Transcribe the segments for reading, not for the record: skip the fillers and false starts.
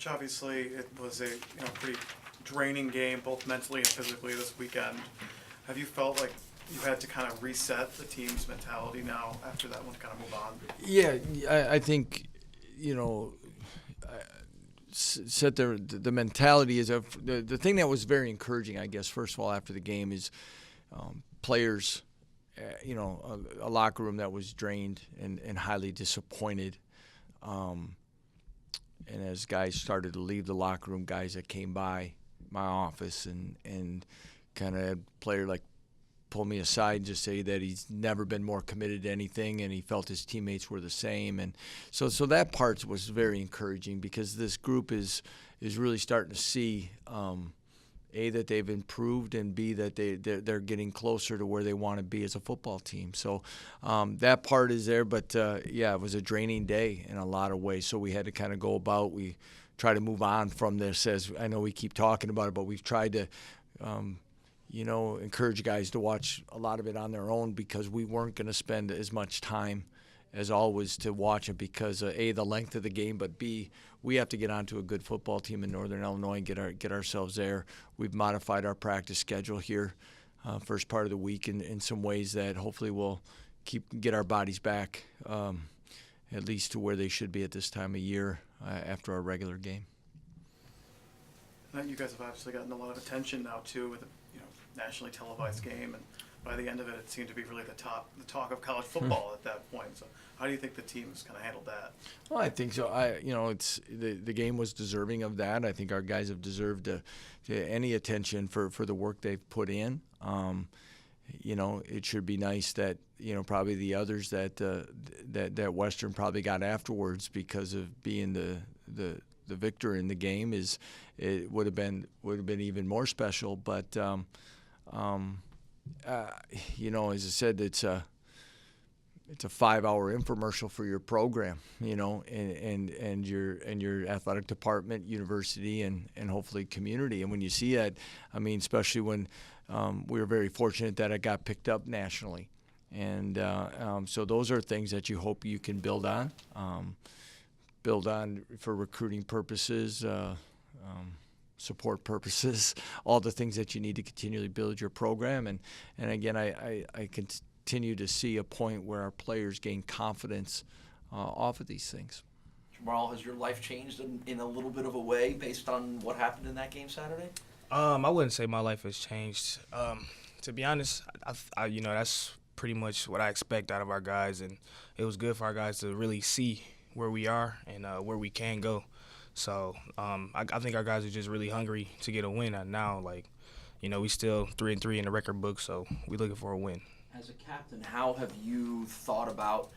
Coach, obviously it was a pretty draining game, both mentally and physically this weekend. Have you felt like you had to kind of reset the team's mentality now after that one to kind of move on? Yeah, I think, set the mentality is the thing that was very encouraging, I guess, first of all, after the game is players, a locker room that was drained and highly disappointed. And as guys started to leave the locker room, guys that came by my office and kind of had a player like pull me aside and just say that he's never been more committed to anything and he felt his teammates were the same. And so that part was very encouraging because this group is really starting to see, A, that they've improved, and B, that they're getting closer to where they want to be as a football team. So that part is there, but it was a draining day in a lot of ways. So we had to kind of go about, we try to move on from this, as I know we keep talking about it, but we've tried to encourage guys to watch a lot of it on their own because we weren't going to spend as much time as always to watch it because A, the length of the game, but B, we have to get onto a good football team in Northern Illinois and get ourselves there. We've modified our practice schedule here first part of the week in some ways that hopefully will get our bodies back at least to where they should be at this time of year after our regular game. And you guys have obviously gotten a lot of attention now too with a nationally televised game, and by the end of it, it seemed to be really the talk of college football at that point. So, how do you think the team's kind of handled that? Well, I think so. It's the game was deserving of that. I think our guys have deserved any attention for the work they've put in. It should be nice that probably the others that Western probably got afterwards because of being the victor in the game it would have been even more special. But as I said, it's a 5-hour infomercial for your program, and your athletic department, university, and hopefully community. And when you see that, I mean, especially when we were very fortunate that it got picked up nationally, and so those are things that you hope you can build on for recruiting purposes. Support purposes, all the things that you need to continually build your program. And again, I continue to see a point where our players gain confidence off of these things. Jamal, has your life changed in a little bit of a way based on what happened in that game Saturday? I wouldn't say my life has changed. To be honest, I that's pretty much what I expect out of our guys, and it was good for our guys to really see where we are and where we can go. So I think our guys are just really hungry to get a win. And now, we still 3-3 in the record book, so we're looking for a win. As a captain, how have you thought about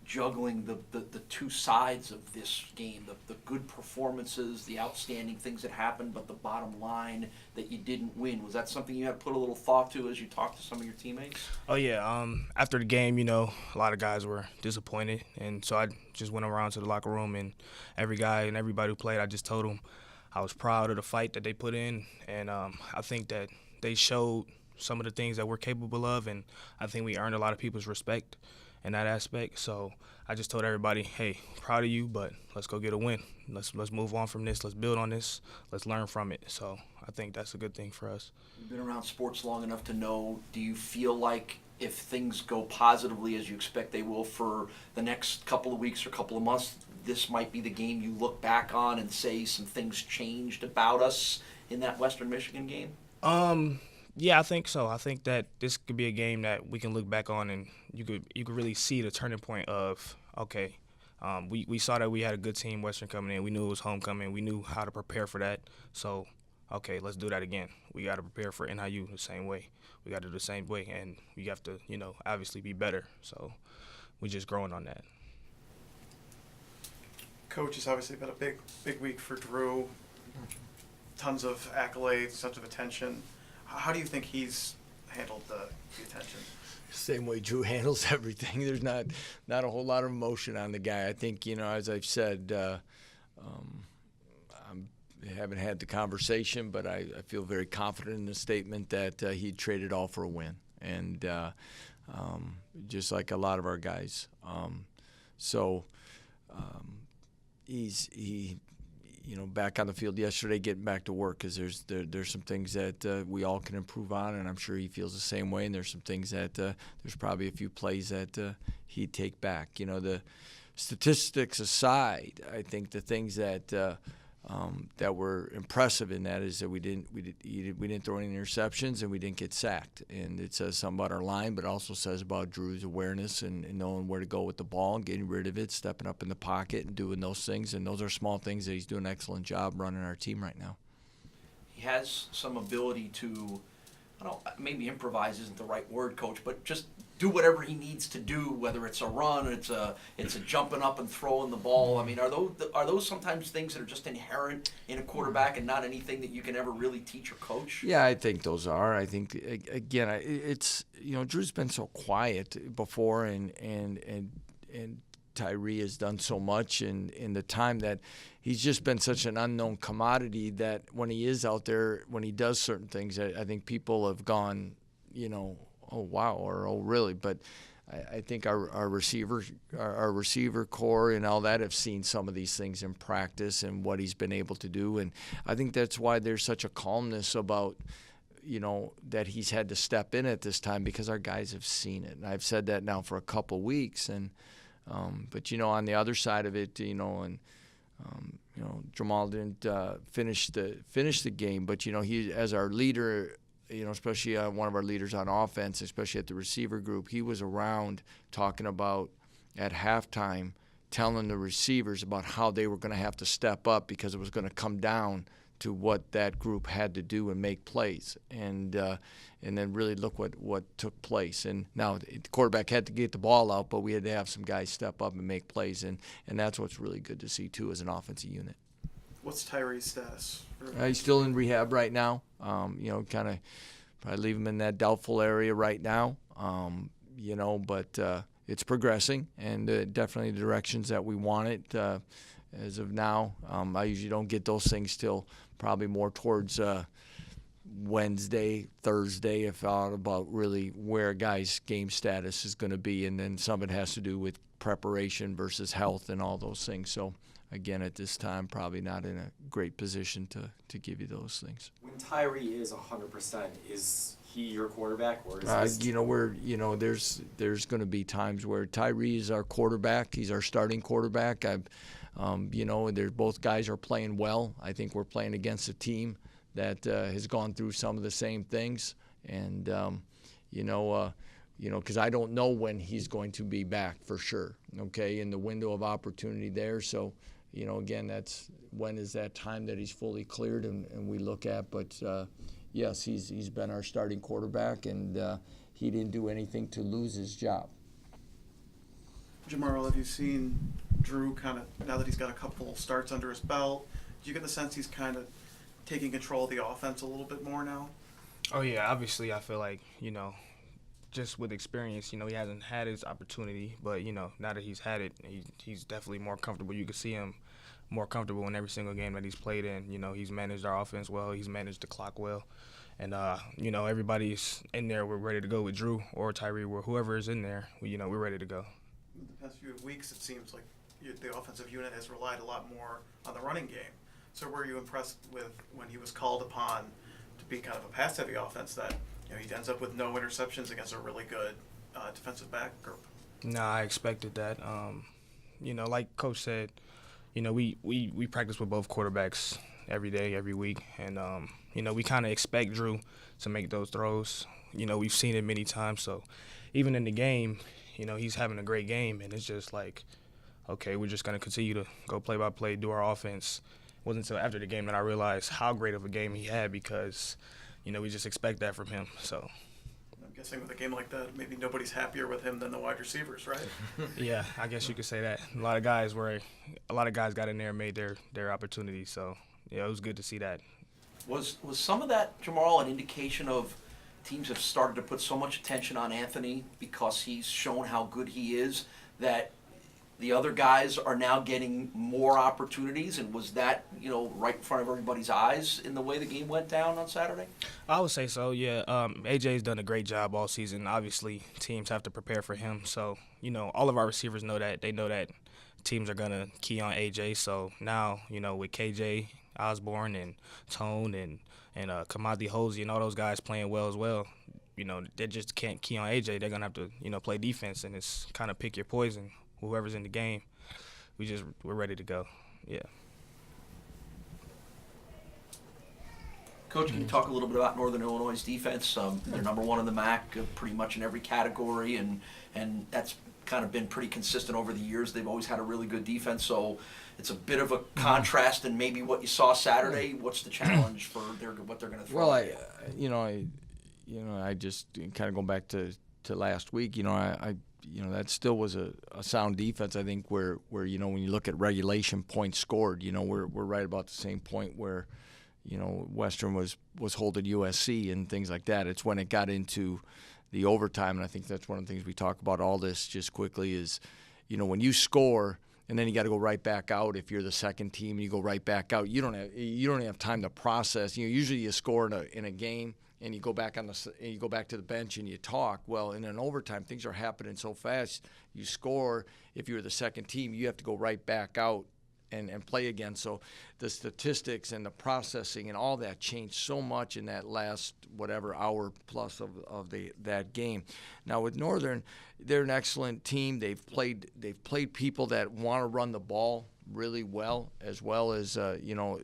juggling the two sides of this game, the good performances, the outstanding things that happened, but the bottom line that you didn't win? Was that something you had to put a little thought to as you talked to some of your teammates? Oh, yeah. After the game, a lot of guys were disappointed, and so I just went around to the locker room, and every guy and everybody who played, I just told them I was proud of the fight that they put in, and I think that they showed some of the things that we're capable of, and I think we earned a lot of people's respect in that aspect. So I just told everybody, hey, proud of you, but let's go get a win. Let's move on from this. Let's build on this. Let's learn from it. So I think that's a good thing for us. You've been around sports long enough to know, do you feel like if things go positively as you expect they will for the next couple of weeks or couple of months, this might be the game you look back on and say some things changed about us in that Western Michigan game? Yeah, I think so. I think that this could be a game that we can look back on, and you could really see the turning point of, okay, we saw that we had a good team, Western, coming in. We knew it was homecoming. We knew how to prepare for that. So, okay, let's do that again. We got to prepare for NIU the same way. We got to do the same way, and we have to, obviously be better. So we're just growing on that. Coach, it's obviously been a big week for Drew. Tons of accolades, tons of attention. How do you think he's handled the attention? Same way Drew handles everything. There's not a whole lot of emotion on the guy. I think, as I've said, I haven't had the conversation, but I feel very confident in the statement that he traded all for a win, and just like a lot of our guys. back on the field yesterday, getting back to work, because there's some things that we all can improve on, and I'm sure he feels the same way. And there's some things that there's probably a few plays that he'd take back. The statistics aside, I think the things that that were impressive in that is that we didn't throw any interceptions, and we didn't get sacked. And it says something about our line, but it also says about Drew's awareness and knowing where to go with the ball and getting rid of it, stepping up in the pocket and doing those things. And those are small things that he's doing an excellent job running our team right now. He has some ability to, maybe improvise isn't the right word, Coach, but just do whatever he needs to do, whether it's a run, it's a jumping up and throwing the ball. I mean, are those sometimes things that are just inherent in a quarterback and not anything that you can ever really teach or coach? Yeah, I think those are. I think, again, it's Drew's been so quiet before, and Tyree has done so much in the time that he's just been such an unknown commodity that when he is out there, when he does certain things, I think people have gone, oh wow, or oh really. But I think our receiver core and all that have seen some of these things in practice and what he's been able to do, and I think that's why there's such a calmness about that he's had to step in at this time, because our guys have seen it. And I've said that now for a couple weeks, and but on the other side of it, Jamal didn't finish the game, but he, as our leader, especially one of our leaders on offense, especially at the receiver group, he was around talking about at halftime, telling the receivers about how they were going to have to step up, because it was going to come down to what that group had to do and make plays, and then really look what took place. And now the quarterback had to get the ball out, but we had to have some guys step up and make plays, and that's what's really good to see too as an offensive unit. What's Tyree's status? He's still in rehab right now. Kind of probably leave him in that doubtful area right now. But it's progressing, and definitely the directions that we want it as of now. I usually don't get those things till probably more towards Wednesday, Thursday, if out about really where a guy's game status is going to be, and then some of it has to do with preparation versus health and all those things. So again, at this time, probably not in a great position to give you those things. When Tyree is 100%, is he your quarterback, or is there's going to be times where Tyree is our quarterback. He's our starting quarterback. Both guys are playing well. I think we're playing against a team that has gone through some of the same things, and because I don't know when he's going to be back for sure. Okay, in the window of opportunity there. So, again, that's when is that time that he's fully cleared, and we look at. But yes, he's been our starting quarterback, and he didn't do anything to lose his job. Jamarl, have you seen Drew kind of, now that he's got a couple starts under his belt, do you get the sense he's kind of taking control of the offense a little bit more now? Oh yeah, obviously I feel like just with experience, he hasn't had his opportunity, but now that he's had it, he's definitely more comfortable. You can see him more comfortable in every single game that he's played in. He's managed our offense well, he's managed the clock well, and everybody's in there. We're ready to go with Drew or Tyree, or whoever is in there. We're ready to go. In the past few weeks, it seems like the offensive unit has relied a lot more on the running game. So were you impressed with when he was called upon to be kind of a pass-heavy offense that he ends up with no interceptions against a really good defensive back group? No, I expected that. Like Coach said, we practice with both quarterbacks every day, every week, and we kind of expect Drew to make those throws. We've seen it many times, so even in the game, he's having a great game, and it's just like, okay, we're just going to continue to go play by play, do our offense. It wasn't until after the game that I realized how great of a game he had, because, we just expect that from him. So I'm guessing with a game like that, maybe nobody's happier with him than the wide receivers, right? Yeah, I guess you could say that. A lot of guys got in there and made their opportunities. So, yeah, it was good to see that. Was some of that, Jamarl, an indication of teams have started to put so much attention on Anthony because he's shown how good he is, that the other guys are now getting more opportunities? And was that, right in front of everybody's eyes in the way the game went down on Saturday? I would say so, yeah. AJ's done a great job all season. Obviously, teams have to prepare for him. So, all of our receivers know that. They know that teams are gonna key on AJ. So now, with KJ Osborne and Tone and Kamadi Hosey and all those guys playing well as well, they just can't key on AJ. They're gonna have to, play defense, and it's kind of pick your poison. Whoever's in the game, we're ready to go. Yeah. Coach, can you talk a little bit about Northern Illinois' defense? They're number one in the MAC pretty much in every category, and that's kind of been pretty consistent over the years. They've always had a really good defense, so it's a bit of a contrast in maybe what you saw Saturday. What's the challenge for what they're going to throw? Well, I just kind of going back to last week. That still was a sound defense. I think where when you look at regulation points scored, we're right about the same point where Western was holding USC and things like that. It's when it got into the overtime, and I think that's one of the things we talk about all this just quickly is, when you score and then you got to go right back out. If you're the second team and you go right back out, you don't have time to process. Usually you score in a game and you go back to the bench and you talk. Well, in an overtime, things are happening so fast. You score. If you're the second team, you have to go right back out and play again. So the statistics and the processing and all that changed so much in that last hour plus of that game. Now with Northern, they're an excellent team. They've played people that want to run the ball really well as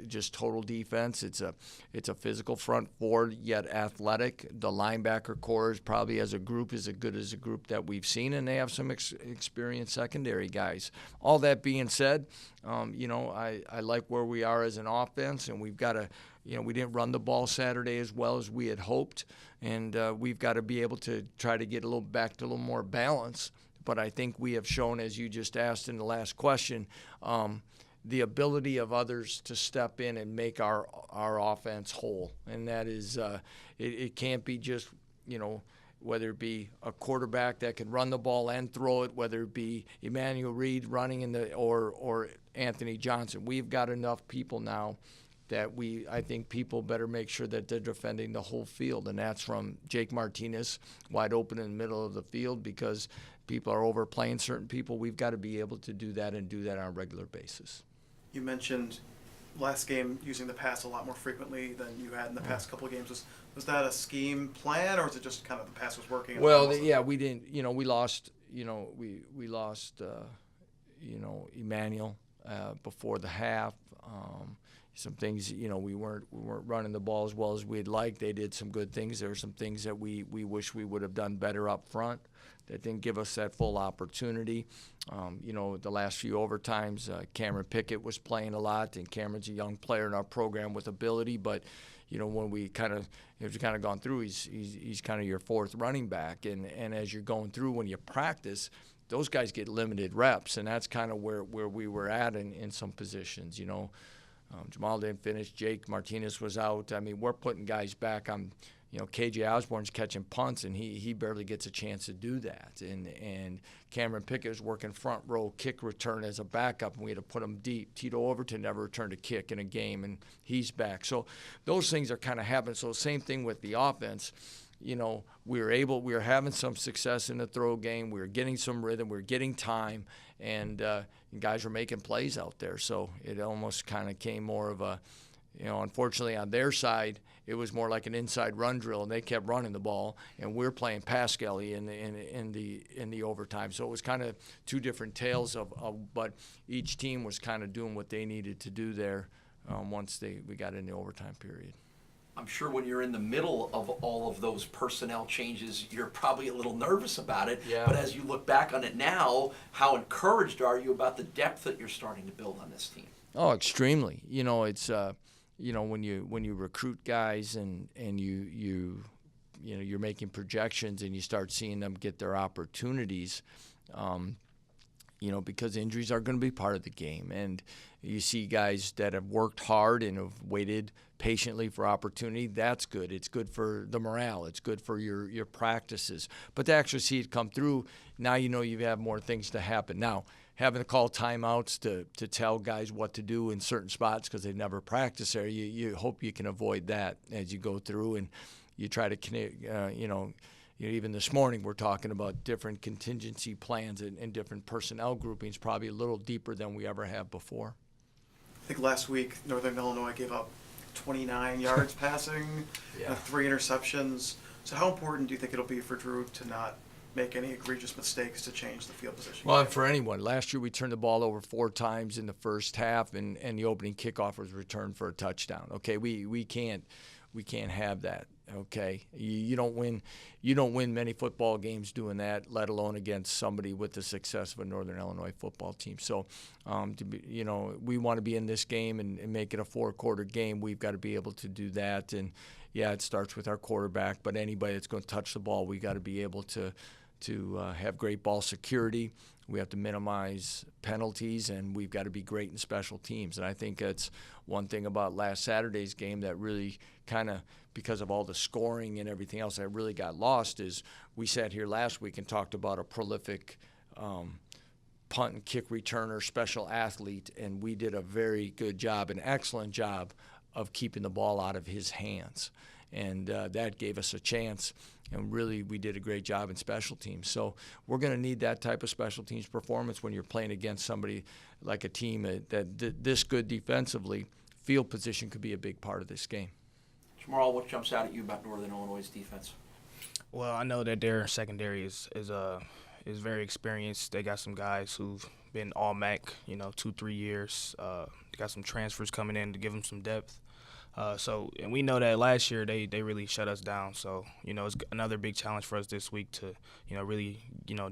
just total defense. It's a physical front four, yet athletic. The linebacker core is probably as good as a group that we've seen, and they have some experienced secondary guys. All that being said, I like where we are as an offense, and we've got to, we didn't run the ball Saturday as well as we had hoped, and we've got to be able to try to get back to a little more balance. But I think we have shown, as you just asked in the last question, the ability of others to step in and make our offense whole. And that is, it can't be just, whether it be a quarterback that can run the ball and throw it, whether it be Emmanuel Reed running or Anthony Johnson. We've got enough people now that I think people better make sure that they're defending the whole field, and that's from Jake Martinez wide open in the middle of the field because people are overplaying certain people. We've got to be able to do that and do that on a regular basis. You mentioned last game using the pass a lot more frequently than you had in the past couple of games. Was that a scheme plan, or was it just kind of the pass was working? Well, we didn't. We lost. We lost. Emmanuel before the half. Some things, we weren't running the ball as well as we'd like. They did some good things. There were some things that we wish we would have done better up front that didn't give us that full opportunity. The last few overtimes, Cameron Pickett was playing a lot, and Cameron's a young player in our program with ability. But when we if you've kind of gone through, he's kind of your fourth running back, and as you're going through when you practice, those guys get limited reps, and that's kind of where we were at in some positions. Jamal didn't finish. Jake Martinez was out. I mean, we're putting guys back on. KJ Osborne's catching punts, and he barely gets a chance to do that. And Cameron Pickett was working front row kick return as a backup, and we had to put him deep. Tito Overton never returned a kick in a game, and he's back. So those things are kind of happening. So same thing with the offense. We were having some success in the throw game. We were getting some rhythm. We were getting time, and guys were making plays out there. So it almost kind of came more of a, unfortunately on their side, it was more like an inside run drill, and they kept running the ball, and we're playing pass Kelly in the overtime. So it was kind of two different tales but each team was kind of doing what they needed to do there once we got in the overtime period. I'm sure when you're in the middle of all of those personnel changes, you're probably a little nervous about it. Yeah. But as you look back on it now, how encouraged are you about the depth that you're starting to build on this team? Oh, extremely. It's when you recruit guys and you're making projections and you start seeing them get their opportunities. Because injuries are going to be part of the game. And you see guys that have worked hard and have waited patiently for opportunity. That's good. It's good for the morale. It's good for your practices. But to actually see it come through, now you have more things to happen. Now, having to call timeouts to tell guys what to do in certain spots because they've never practiced there, you hope you can avoid that as you go through and you try to even this morning we're talking about different contingency plans and different personnel groupings, probably a little deeper than we ever have before. I think last week Northern Illinois gave up 29 yards passing, Yeah. 3 interceptions. So how important do you think it'll be for Drew to not make any egregious mistakes to change the field position? Well, and for anyone, last year we turned the ball over 4 times in the first half, and the opening kickoff was returned for a touchdown. Okay, we can't have that. Okay, you don't win many football games doing that, let alone against somebody with the success of a Northern Illinois football team. So, we want to be in this game and make it a 4-quarter game. We've got to be able to do that. And yeah, it starts with our quarterback, but anybody that's going to touch the ball, we got to be able to have great ball security. We have to minimize penalties, and we've got to be great in special teams. And I think that's one thing about last Saturday's game that really kind of, because of all the scoring and everything else that really got lost, is we sat here last week and talked about a prolific punt and kick returner, special athlete, and we did a very good job, an excellent job of keeping the ball out of his hands. And that gave us a chance. And really, we did a great job in special teams. So we're going to need that type of special teams performance when you're playing against somebody like a team that this good defensively. Field position could be a big part of this game. Jamal, what jumps out at you about Northern Illinois' defense? Well, I know that their secondary is very experienced. They got some guys who've been all MAC, 2-3 years. They got some transfers coming in to give them some depth. And we know that last year they really shut us down. So, it's another big challenge for us this week to, really,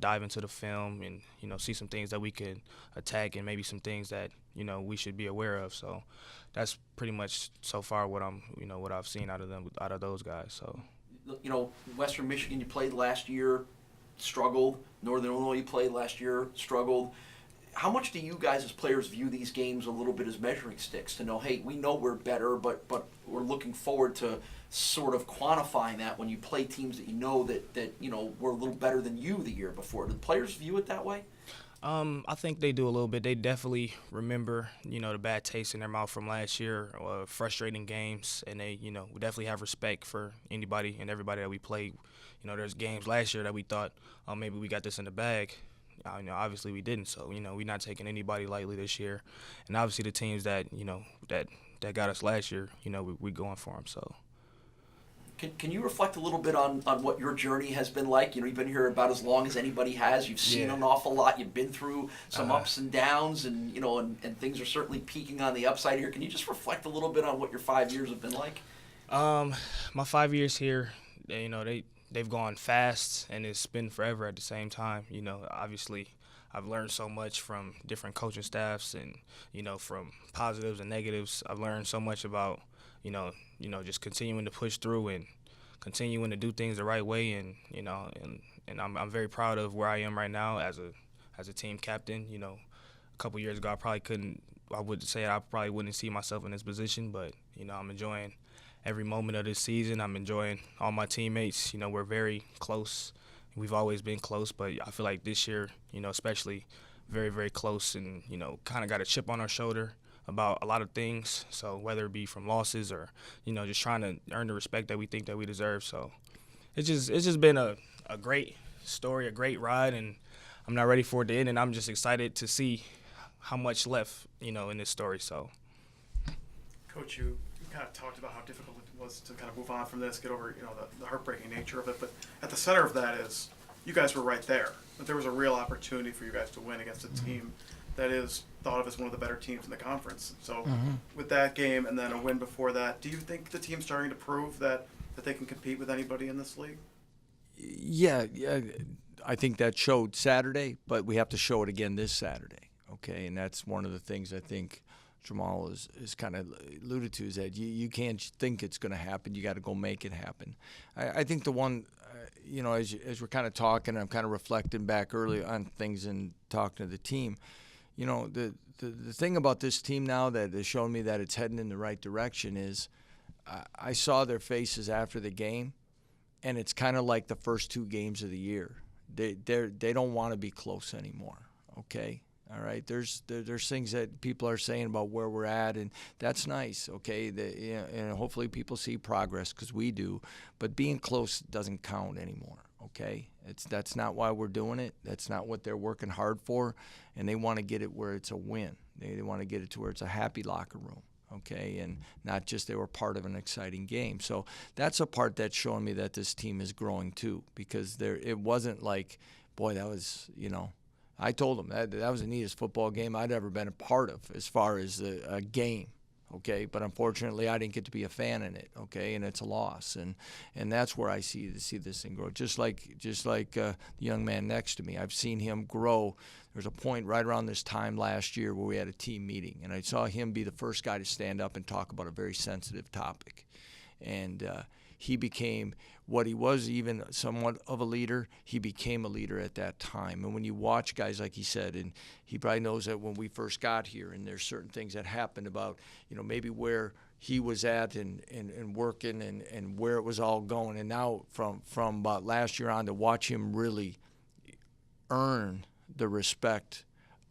dive into the film and, see some things that we could attack and maybe some things that, we should be aware of. So that's pretty much so far what I've seen out of those guys. So, Western Michigan, you played last year, struggled. Northern Illinois, you played last year, struggled. How much do you guys as players view these games a little bit as measuring sticks to know, hey, we know we're better, but we're looking forward to sort of quantifying that when you play teams that that were a little better than you the year before? Do the players view it that way? I think they do a little bit. They definitely remember, the bad taste in their mouth from last year, frustrating games, and they, we definitely have respect for anybody and everybody that we played. There's games last year that we thought, oh, maybe we got this in the bag. Obviously we didn't. So, we're not taking anybody lightly this year. And obviously the teams that, that got us last year, we going for them. So. Can you reflect a little bit on what your journey has been like? You've been here about as long as anybody has. You've seen an awful lot. You've been through some ups and downs, and and things are certainly peaking on the upside here. Can you just reflect a little bit on what your 5 years have been like? My 5 years here, they've gone fast, and it's been forever at the same time. Obviously, I've learned so much from different coaching staffs and, from positives and negatives. I've learned so much about, just continuing to push through and continuing to do things the right way. And, and I'm very proud of where I am right now as a team captain. A couple years ago, I probably wouldn't see myself in this position, but, I'm enjoying every moment of this season. I'm enjoying all my teammates. We're very close. We've always been close, but I feel like this year, especially very, very close and, kind of got a chip on our shoulder about a lot of things. So whether it be from losses or, just trying to earn the respect that we think that we deserve. So it's just been a great story, a great ride, and I'm not ready for it to end, and I'm just excited to see how much left, in this story. So, Coach, you kind of talked about how difficult it was to kind of move on from this, get over, the heartbreaking nature of it. But at the center of that is you guys were right there. But there was a real opportunity for you guys to win against a team that is thought of as one of the better teams in the conference. So with that game and then a win before that, do you think the team's starting to prove that they can compete with anybody in this league? Yeah, I think that showed Saturday, but we have to show it again this Saturday, okay? And that's one of the things I think Jamal is kind of alluded to, is that you can't think it's going to happen. You got to go make it happen. I think the one, as we're kind of talking, I'm kind of reflecting back early on things and talking to the team. The thing about this team now that has shown me that it's heading in the right direction is I saw their faces after the game, and it's kind of like the first 2 games of the year. They don't want to be close anymore, okay? All right, there's things that people are saying about where we're at, and that's nice, okay? And hopefully people see progress, because we do. But being close doesn't count anymore, Okay, that's not why we're doing it. That's not what they're working hard for, and they want to get it where it's a win. They want to get it to where it's a happy locker room. Okay, and not just they were part of an exciting game. So that's a part that's showing me that this team is growing too, because it wasn't like, boy, that was, I told them that was the neatest football game I'd ever been a part of as far as a game. Okay, but unfortunately I didn't get to be a fan in it. Okay, and it's a loss, and that's where I see this thing grow. Just like the young man next to me, I've seen him grow. There's a point right around this time last year where we had a team meeting, and I saw him be the first guy to stand up and talk about a very sensitive topic, and he became what he was, even somewhat of a leader. He became a leader at that time. And when you watch guys, like he said, and he probably knows that when we first got here, and there's certain things that happened about, maybe where he was at and working and where it was all going. And now from about last year on, to watch him really earn the respect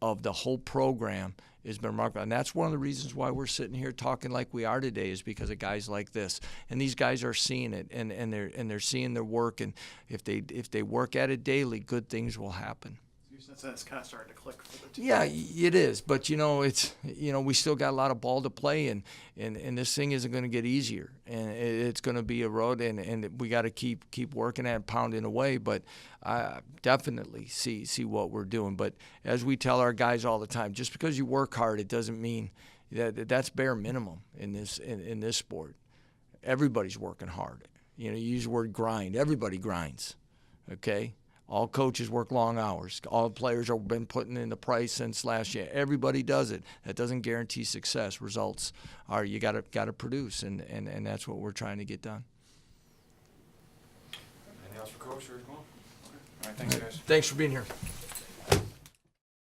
of the whole program has been remarkable. And that's one of the reasons why we're sitting here talking like we are today, is because of guys like this. And these guys are seeing it, and they're seeing their work, and if they work at it daily, good things will happen. It's kind of starting to click for the team. Yeah, it is, but it's we still got a lot of ball to play, and this thing isn't going to get easier, and it's going to be a road, and we got to keep working at it, pounding away. But I definitely see what we're doing. But as we tell our guys all the time, just because you work hard, it doesn't mean that's bare minimum in this sport. Everybody's working hard. You use the word grind. Everybody grinds. Okay. All coaches work long hours. All players have been putting in the price since last year. Everybody does it. That doesn't guarantee success. Results are you got to produce, and that's what we're trying to get done. Anything else for Coach? Or go on? Okay. All right, thanks, guys. Thanks for being here.